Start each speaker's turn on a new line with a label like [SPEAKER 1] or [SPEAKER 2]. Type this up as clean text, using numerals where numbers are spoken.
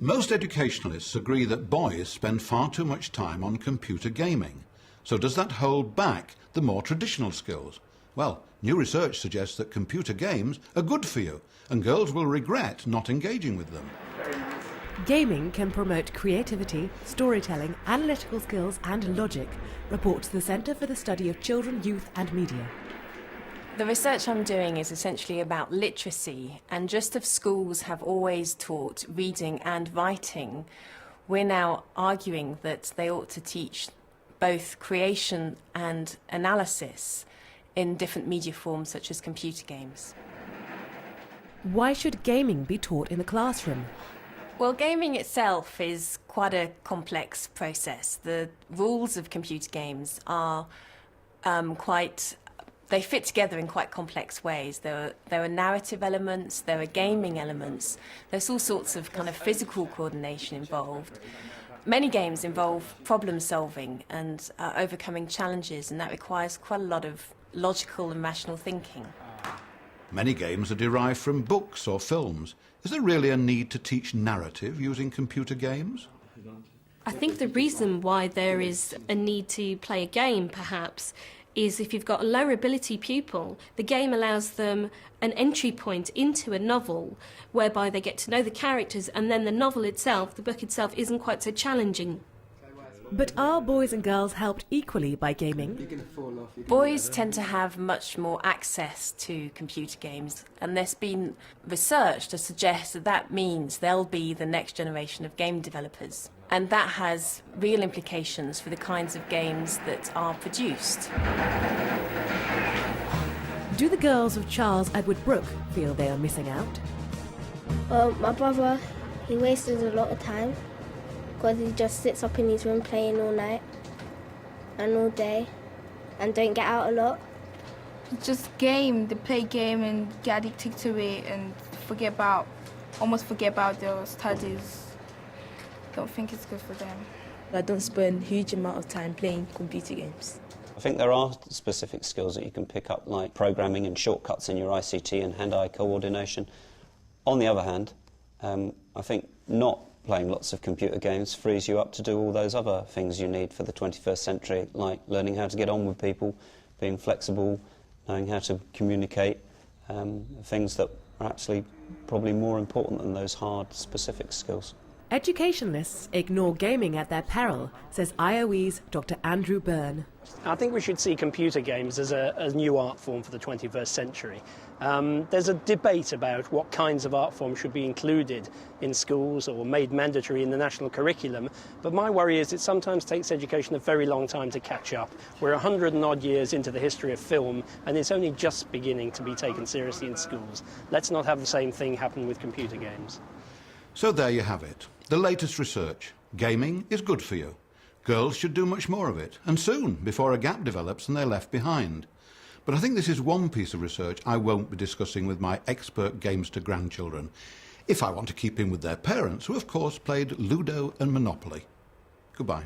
[SPEAKER 1] Most educationalists agree that boys spend far too much time on computer gaming. So does that hold back the more traditional skills? Well, new research suggests that computer games are good for you, and girls will regret not engaging with them.
[SPEAKER 2] Gaming can promote creativity, storytelling, analytical skills and logic, reports the Centre for the Study of Children, Youth and Media.
[SPEAKER 3] The research I'm doing is essentially about literacy, and just as schools have always taught reading and writing, we're now arguing that they ought to teach both creation and analysis in different media forms such as computer games.
[SPEAKER 2] Why should gaming be taught in the classroom?
[SPEAKER 3] Well, gaming itself is quite a complex process. The rules of computer games are they fit together in quite complex ways. There are narrative elements, there are gaming elements, there's all sorts of kind of physical coordination involved. Many games involve problem solving and overcoming challenges, and that requires quite a lot of logical and rational thinking.
[SPEAKER 1] Many games are derived from books or films. Is there really a need to teach narrative using computer games?
[SPEAKER 4] I think the reason why there is a need to play a game, perhaps, is if you've got a lower ability pupil, the game allows them an entry point into a novel whereby they get to know the characters, and then the novel itself, the book itself, isn't quite so challenging.
[SPEAKER 2] But are boys and girls helped equally by gaming?
[SPEAKER 3] Boys tend to have much more access to computer games, and there's been research to suggest that that means they'll be the next generation of game developers. And that has real implications for the kinds of games that are produced.
[SPEAKER 2] Do the girls of Charles Edward Brooke feel they are missing out?
[SPEAKER 5] Well, my brother, he wasted a lot of time because he just sits up in his room playing all night and all day and don't get out a lot.
[SPEAKER 6] Just game, they play game and get addicted to it and almost forget about their studies. Don't think it's good for them.
[SPEAKER 7] I don't spend a huge amount of time playing computer games.
[SPEAKER 8] I think there are specific skills that you can pick up, like programming and shortcuts in your ICT and hand-eye coordination. On the other hand, I think not playing lots of computer games frees you up to do all those other things you need for the 21st century, like learning how to get on with people, being flexible, knowing how to communicate, things that are actually probably more important than those hard, specific skills.
[SPEAKER 2] Educationalists ignore gaming at their peril, says IOE's Dr. Andrew Byrne.
[SPEAKER 9] I think we should see computer games as a new art form for the 21st century. There's a debate about what kinds of art forms should be included in schools or made mandatory in the national curriculum, but my worry is it sometimes takes education a very long time to catch up. We're 100 and odd years into the history of film, and it's only just beginning to be taken seriously in schools. Let's not have the same thing happen with computer games.
[SPEAKER 1] So there you have it. The latest research. Gaming is good for you. Girls should do much more of it, and soon, before a gap develops and they're left behind. But I think this is one piece of research I won't be discussing with my expert gamester grandchildren, if I want to keep in with their parents, who of course played Ludo and Monopoly. Goodbye.